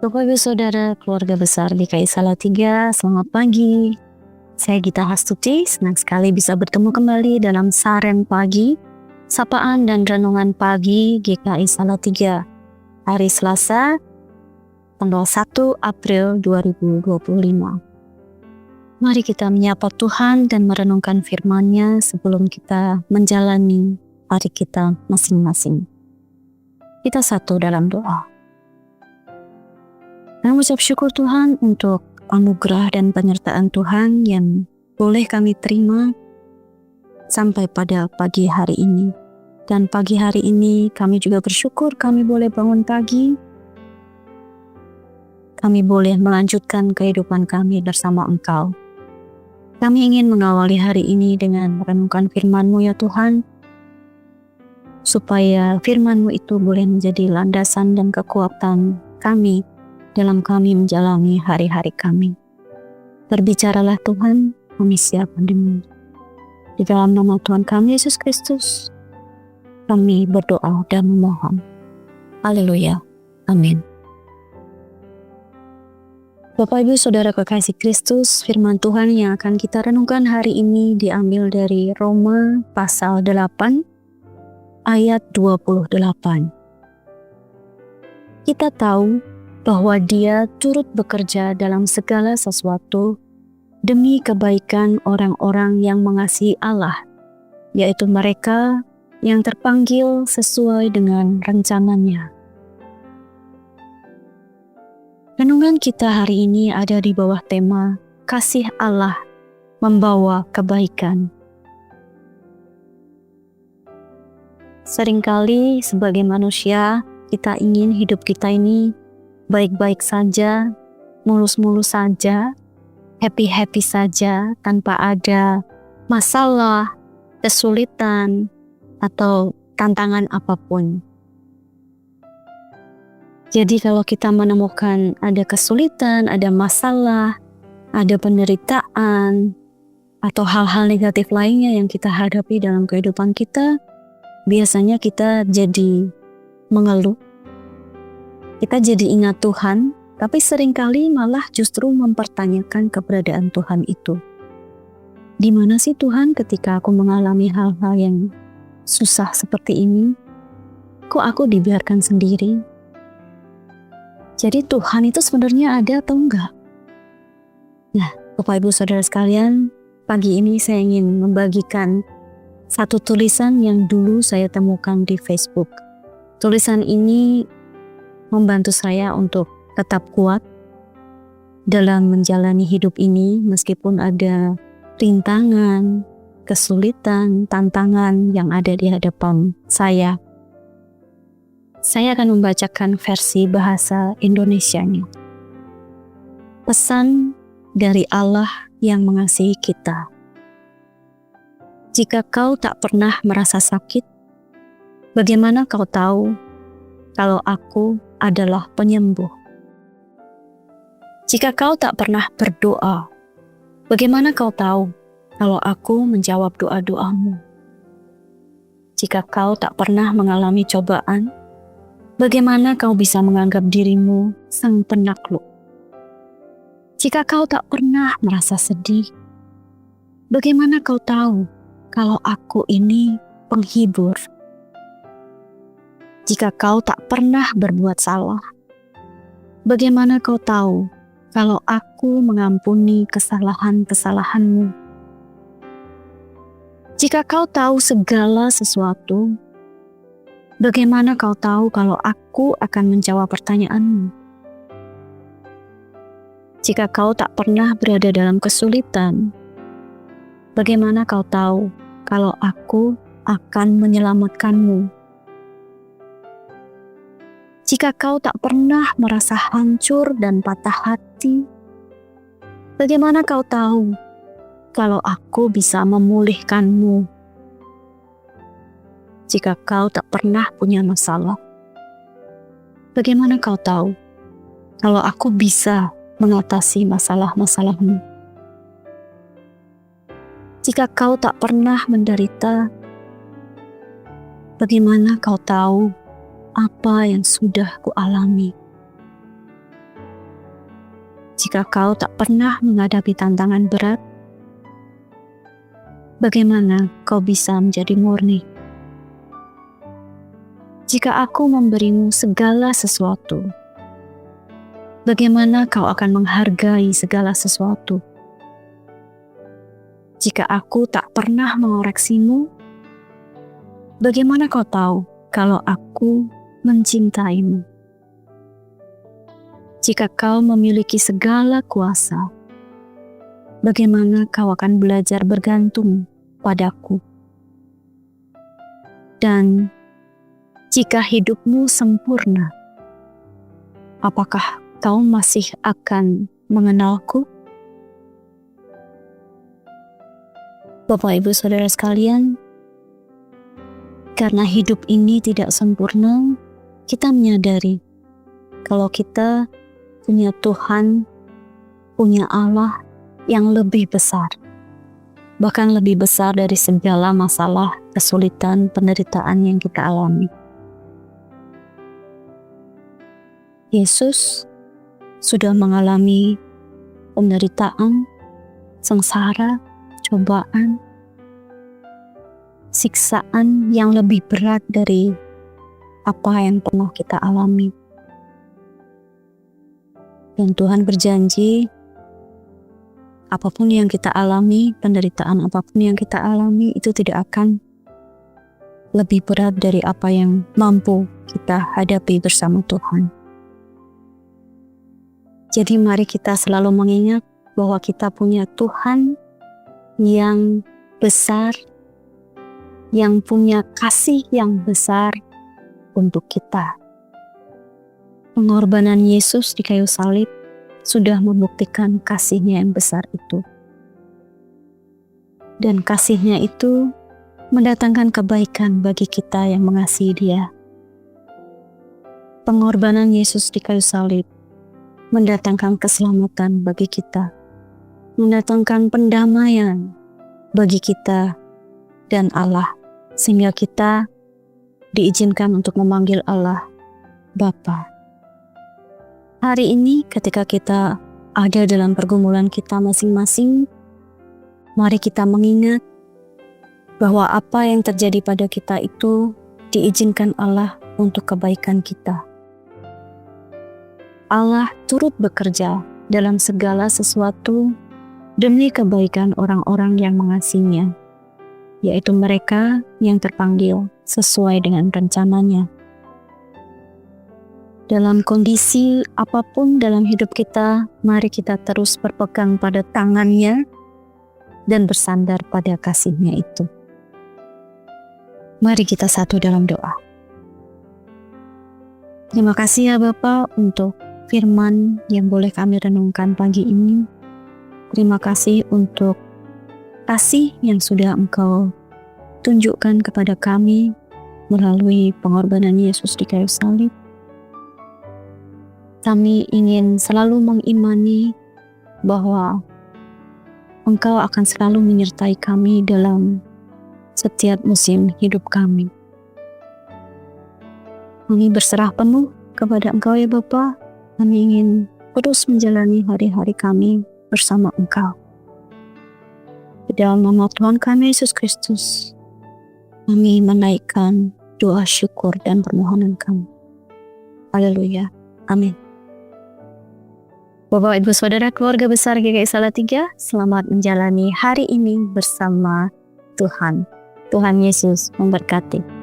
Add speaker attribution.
Speaker 1: Bapak Ibu Saudara keluarga besar GKI Salatiga, selamat pagi. Saya Gita Hastuti, senang sekali bisa bertemu kembali dalam Saren Pagi, Sapaan dan Renungan Pagi GKI Salatiga, hari Selasa, tanggal 1 April 2025. Mari kita menyapa Tuhan dan merenungkan firman-Nya sebelum kita menjalani hari kita masing-masing. Kita satu dalam doa. Kami ucap syukur Tuhan untuk anugerah dan penyertaan Tuhan yang boleh kami terima sampai pada pagi hari ini. Dan pagi hari ini kami juga bersyukur kami boleh bangun pagi. Kami boleh melanjutkan kehidupan kami bersama Engkau. Kami ingin mengawali hari ini dengan merenungkan firman-Mu ya Tuhan, supaya firman-Mu itu boleh menjadi landasan dan kekuatan kami dalam kami menjalani hari-hari kami. Berbicaralah Tuhan, kami siap mendengar. Di dalam nama Tuhan kami Yesus Kristus, kami berdoa dan memohon. Haleluya. Amin. Bapak Ibu Saudara kekasih Kristus, firman Tuhan yang akan kita renungkan hari ini diambil dari Roma pasal 8 ayat 28. Kita tahu bahwa Dia turut bekerja dalam segala sesuatu demi kebaikan orang-orang yang mengasihi Allah, yaitu mereka yang terpanggil sesuai dengan rencananya. Renungan kita hari ini ada di bawah tema Kasih Allah membawa kebaikan. Seringkali sebagai manusia, kita ingin hidup kita ini baik-baik saja, mulus-mulus saja, happy-happy saja, tanpa ada masalah, kesulitan, atau tantangan apapun. Jadi kalau kita menemukan ada kesulitan, ada masalah, ada penderitaan, atau hal-hal negatif lainnya yang kita hadapi dalam kehidupan kita, biasanya kita jadi mengeluh. Kita jadi ingat Tuhan, tapi seringkali malah justru mempertanyakan keberadaan Tuhan itu. Di mana sih Tuhan ketika aku mengalami hal-hal yang susah seperti ini? Kok aku dibiarkan sendiri? Jadi Tuhan itu sebenarnya ada atau enggak? Nah, Bapak Ibu Saudara sekalian, pagi ini saya ingin membagikan satu tulisan yang dulu saya temukan di Facebook. Tulisan ini membantu saya untuk tetap kuat dalam menjalani hidup ini meskipun ada rintangan, kesulitan, tantangan yang ada di hadapan saya. Saya akan membacakan versi bahasa Indonesianya. Pesan dari Allah yang mengasihi kita. Jika kau tak pernah merasa sakit, bagaimana kau tahu kalau aku adalah penyembuh? Jika kau tak pernah berdoa, bagaimana kau tahu kalau aku menjawab doa-doamu? Jika kau tak pernah mengalami cobaan, bagaimana kau bisa menganggap dirimu sang penakluk? Jika kau tak pernah merasa sedih, bagaimana kau tahu kalau aku ini penghibur? Jika kau tak pernah berbuat salah, bagaimana kau tahu kalau aku mengampuni kesalahan-kesalahanmu? Jika kau tahu segala sesuatu, bagaimana kau tahu kalau aku akan menjawab pertanyaanmu? Jika kau tak pernah berada dalam kesulitan, bagaimana kau tahu kalau aku akan menyelamatkanmu? Jika kau tak pernah merasa hancur dan patah hati, bagaimana kau tahu kalau aku bisa memulihkanmu? Jika kau tak pernah punya masalah, bagaimana kau tahu kalau aku bisa mengatasi masalah-masalahmu? Jika kau tak pernah menderita, bagaimana kau tahu apa yang sudah kualami? Jika kau tak pernah menghadapi tantangan berat, bagaimana kau bisa menjadi murni? Jika aku memberimu segala sesuatu, bagaimana kau akan menghargai segala sesuatu? Jika aku tak pernah mengoreksimu, bagaimana kau tahu kalau aku mencintaimu? Jika kau memiliki segala kuasa, bagaimana kau akan belajar bergantung padaku? Dan jika hidupmu sempurna, apakah kau masih akan mengenalku? Bapak, Ibu, Saudara sekalian, karena hidup ini tidak sempurna, kita menyadari kalau kita punya Tuhan, punya Allah yang lebih besar, bahkan lebih besar dari segala masalah, kesulitan, penderitaan yang kita alami. Yesus sudah mengalami penderitaan, sengsara, cobaan, siksaan yang lebih berat dari apa yang pernah kita alami. Dan Tuhan berjanji, apapun yang kita alami, penderitaan apapun yang kita alami, itu tidak akan lebih berat dari apa yang mampu kita hadapi bersama Tuhan. Jadi mari kita selalu mengingat bahwa kita punya Tuhan yang besar, yang punya kasih yang besar untuk kita. Pengorbanan Yesus di kayu salib sudah membuktikan kasih-Nya yang besar itu. Dan kasih-Nya itu mendatangkan kebaikan bagi kita yang mengasihi Dia. Pengorbanan Yesus di kayu salib mendatangkan keselamatan bagi kita, mendatangkan pendamaian bagi kita dan Allah, sehingga kita diizinkan untuk memanggil Allah Bapa. Hari ini ketika kita ada dalam pergumulan kita masing-masing, mari kita mengingat bahwa apa yang terjadi pada kita itu diizinkan Allah untuk kebaikan kita. Allah turut bekerja dalam segala sesuatu demi kebaikan orang-orang yang mengasihinya, yaitu mereka yang terpanggil sesuai dengan rencananya. Dalam kondisi apapun dalam hidup kita, mari kita terus berpegang pada tangan-Nya dan bersandar pada kasih-Nya itu. Mari kita satu dalam doa. Terima kasih ya Bapa untuk firman yang boleh kami renungkan pagi ini. Terima kasih untuk kasih yang sudah Engkau tunjukkan kepada kami melalui pengorbanan Yesus di kayu salib. Kami ingin selalu mengimani bahwa Engkau akan selalu menyertai kami dalam setiap musim hidup kami. Kami berserah penuh kepada Engkau ya Bapa. Kami ingin terus menjalani hari-hari kami bersama Engkau. Di dalam nama Tuhan kami Yesus Kristus, kami menaikkan doa syukur dan permohonan kami. Haleluya. Amin. Bapak, Ibu, Saudara, keluarga besar GKI Salatiga, selamat menjalani hari ini bersama Tuhan. Tuhan Yesus memberkati.